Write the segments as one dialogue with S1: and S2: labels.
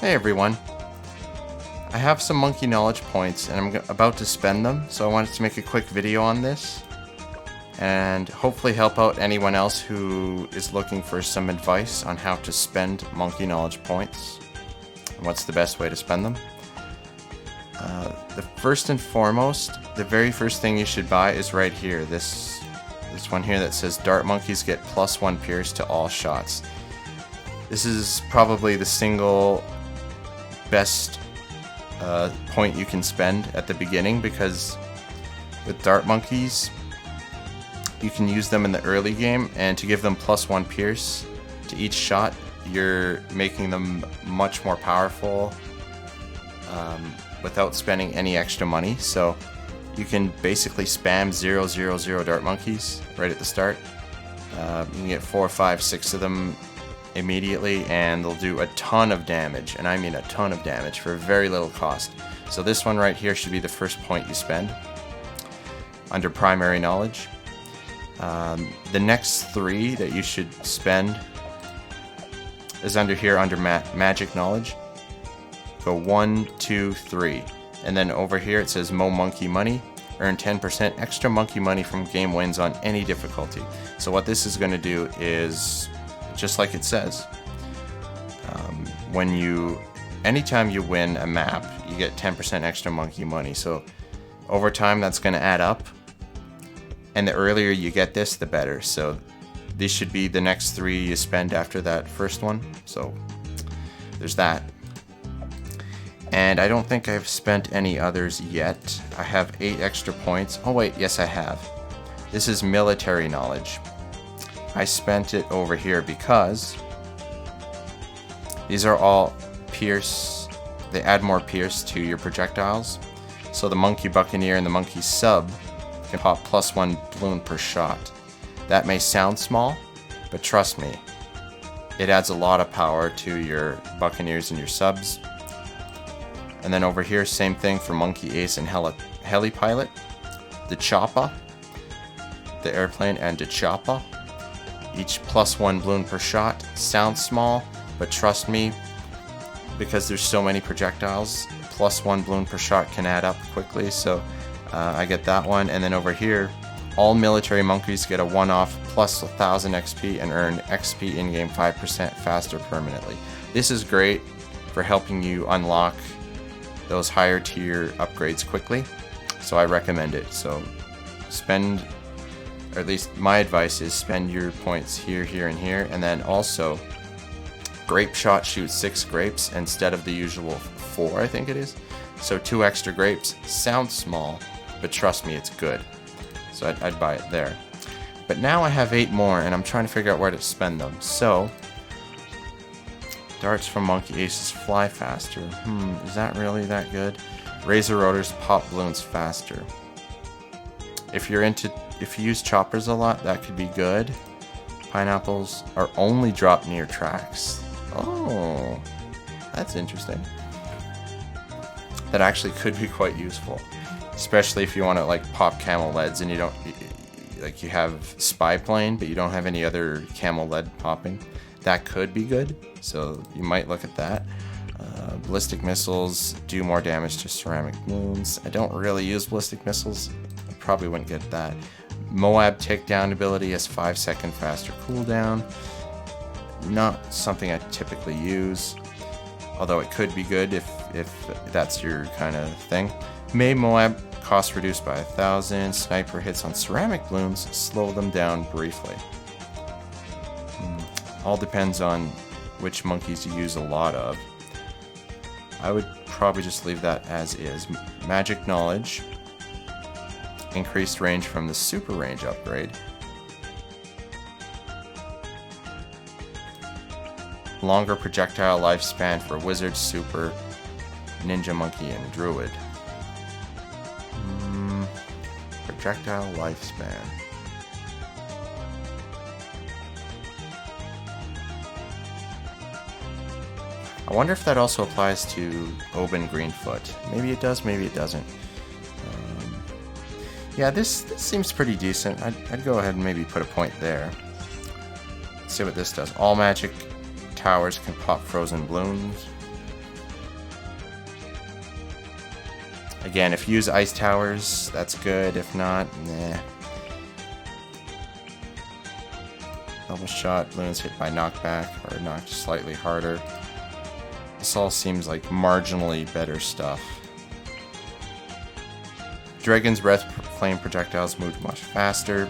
S1: Hey everyone. I have some monkey knowledge points and I'm about to spend them, so I wanted to make a quick video on this and hopefully help out anyone else who is looking for some advice on how to spend monkey knowledge points and what's the best way to spend them. The first and foremost, the very first thing you should buy is right here, this one here that says Dart Monkeys get +1 Pierce to all shots. This is probably the single best point you can spend at the beginning, because with Dart Monkeys you can use them in the early game, and to give them +1 Pierce to each shot, you're making them much more powerful without spending any extra money. So you can basically spam 000 Dart Monkeys right at the start. You can get 4, 5, 6 of them immediately, and they'll do a ton of damage, and I mean a ton of damage for very little cost. So this one right here should be the first point you spend under primary knowledge. The next 3 that you should spend is under here under magic knowledge. Go 1, 2, 3, and then over here it says Mo Monkey Money. Earn 10% extra monkey money from game wins on any difficulty. So what this is going to do is just like it says. Anytime you win a map, you get 10% extra monkey money. So over time, that's going to add up. And the earlier you get this, the better. So these should be the next 3 you spend after that first one. So there's that. And I don't think I've spent any others yet. I have 8 extra points. Oh wait, yes I have. This is military knowledge. I spent it over here because these are all pierce. They add more pierce to your projectiles. So the Monkey Buccaneer and the Monkey Sub can pop +1 balloon per shot. That may sound small, but trust me, it adds a lot of power to your Buccaneers and your Subs. And then over here, same thing for Monkey Ace and Heli Pilot. The Choppa, the airplane, and the Choppa. Each +1 balloon per shot. Sounds small, but trust me, because there's so many projectiles, +1 balloon per shot can add up quickly. So I get that one. And then over here, all military monkeys get a one-off +1000 XP and earn XP in-game 5% faster permanently. This is great for helping you unlock those higher tier upgrades quickly, so I recommend it. So spend, or at least my advice is spend your points here, here, and here. And then also grape shot shoots 6 grapes instead of the usual 4, I think it is. So 2 extra grapes. Sounds small, but trust me, it's good. So I'd buy it there. But now I have 8 more, and I'm trying to figure out where to spend them. So darts from Monkey Aces fly faster. Is that really that good? Razor rotors pop balloons faster. If you use choppers a lot, that could be good. Pineapples are only dropped near tracks. Oh, that's interesting. That actually could be quite useful, especially if you want to like pop camel leads and you don't like, you have spy plane but you don't have any other camel lead popping. That could be good, so you might look at that. Ballistic Missiles do more damage to ceramic balloons. I don't really use Ballistic Missiles. I probably wouldn't get that. Moab takedown ability has 5-second faster cooldown. Not something I typically use, although it could be good if that's your kind of thing. May Moab cost reduced by 1,000. Sniper hits on ceramic balloons slow them down briefly. All depends on which monkeys you use a lot of. I would probably just leave that as is. Magic knowledge. Increased range from the super range upgrade. Longer projectile lifespan for wizard, super, ninja monkey, and druid. Projectile lifespan. I wonder if that also applies to Oban Greenfoot. Maybe it does, maybe it doesn't. Yeah, this seems pretty decent. I'd go ahead and maybe put a point there. Let's see what this does. All magic towers can pop frozen balloons. Again, if you use ice towers, that's good. If not, nah. Double shot, balloons hit by knockback, or knocked slightly harder. This all seems like marginally better stuff. Dragon's Breath flame projectiles move much faster.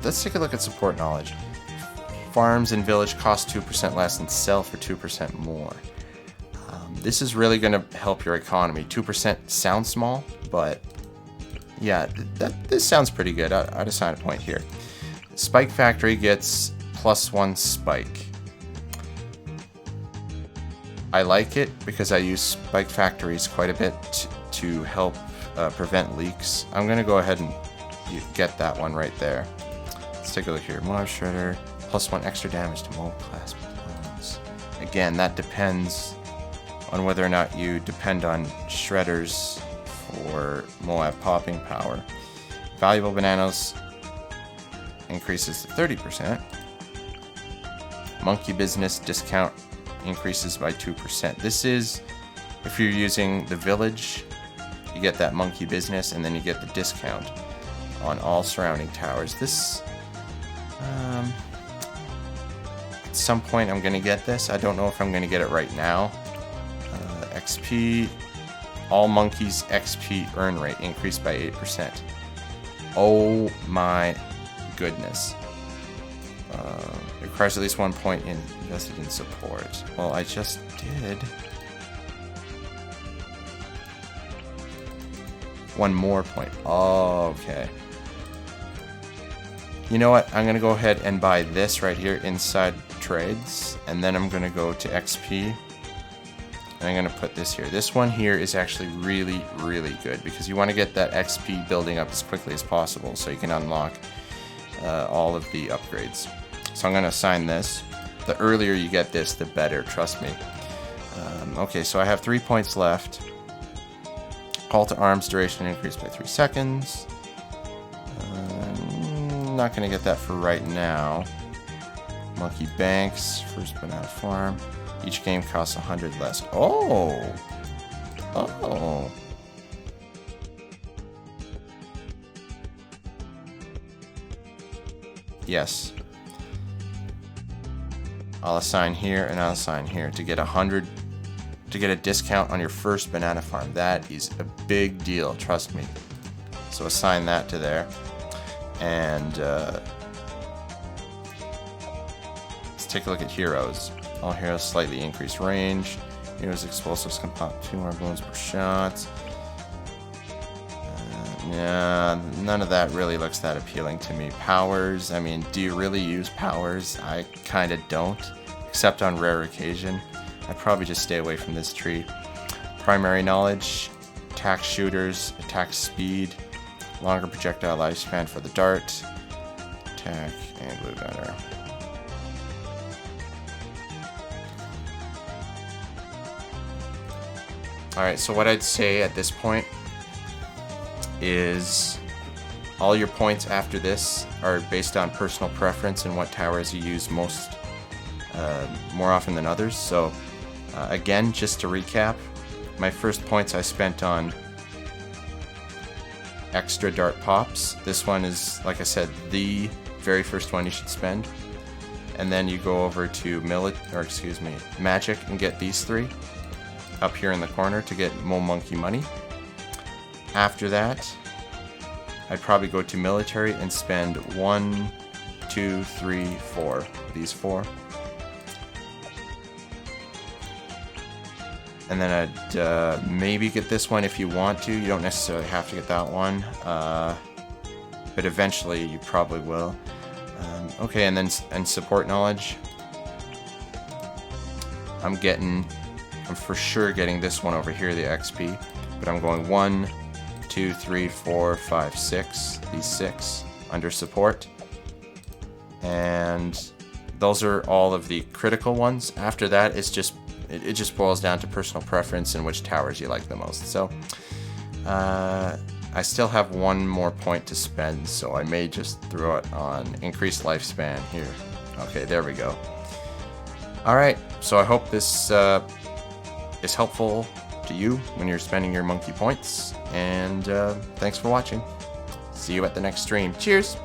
S1: Let's take a look at support knowledge. Farms and village cost 2% less and sell for 2% more. This is really going to help your economy. 2% sounds small, but yeah, this sounds pretty good. I'd assign a point here. Spike Factory gets +1 spike. I like it because I use spike factories quite a bit to help prevent leaks. I'm going to go ahead and get that one right there. Let's take a look here. Mob Shredder, +1 extra damage to Mob class balloons. Again, that depends on whether or not you depend on shredders for Moab popping power. Valuable bananas increases to 30%. Monkey business discount increases by 2%. This is if you're using the village, you get that monkey business and then you get the discount on all surrounding towers. This at some point I'm gonna get this. I don't know if I'm gonna get it right now. XP, all monkeys XP earn rate increased by 8%. Oh my goodness. It requires at least 1 point invested in support. Well, I just did. 1 more point. Oh, okay. You know what? I'm going to go ahead and buy this right here inside trades. And then I'm going to go to XP. And I'm going to put this here. This one here is actually really, really good because you want to get that XP building up as quickly as possible so you can unlock all of the upgrades. So I'm going to assign this. The earlier you get this, the better, trust me. Okay, so I have 3 points left. Call to arms duration increased by 3 seconds. Not going to get that for right now. Monkey Banks, first banana farm. Each game costs 100 less. Oh! Oh! Yes. I'll assign here and I'll assign here to get 100, to get a discount on your first banana farm. That is a big deal, trust me. So assign that to there. And let's take a look at heroes. All heroes slightly increased range. Heroes explosives can pop 2 more balloons per shot. Yeah, none of that really looks that appealing to me. Powers, I mean, do you really use powers? I kind of don't, except on rare occasion. I'd probably just stay away from this tree. Primary knowledge, attack shooters, attack speed, longer projectile lifespan for the dart, attack, and blue gunner. Alright, so what I'd say at this point is all your points after this are based on personal preference and what towers you use most, more often than others. So again, just to recap, my first points I spent on extra dart pops. This one is, like I said, the very first one you should spend. And then you go over to magic and get these 3 up here in the corner to get more monkey money. After that, I'd probably go to military and spend 1, 2, 3, 4. These 4. And then I'd maybe get this one if you want to. You don't necessarily have to get that one. But eventually you probably will. Okay, and then support knowledge. I'm for sure getting this one over here, the XP. But I'm going 1, 2, 3, 4, 5, 6. These 6 under support. And those are all of the critical ones. After that, it's just it just boils down to personal preference and which towers you like the most. So I I still have one more point to spend, so I may just throw it on increased lifespan here. Okay, there we go. Alright, so I hope this is helpful to you when you're spending your monkey points, and thanks for watching. See you at the next stream. Cheers!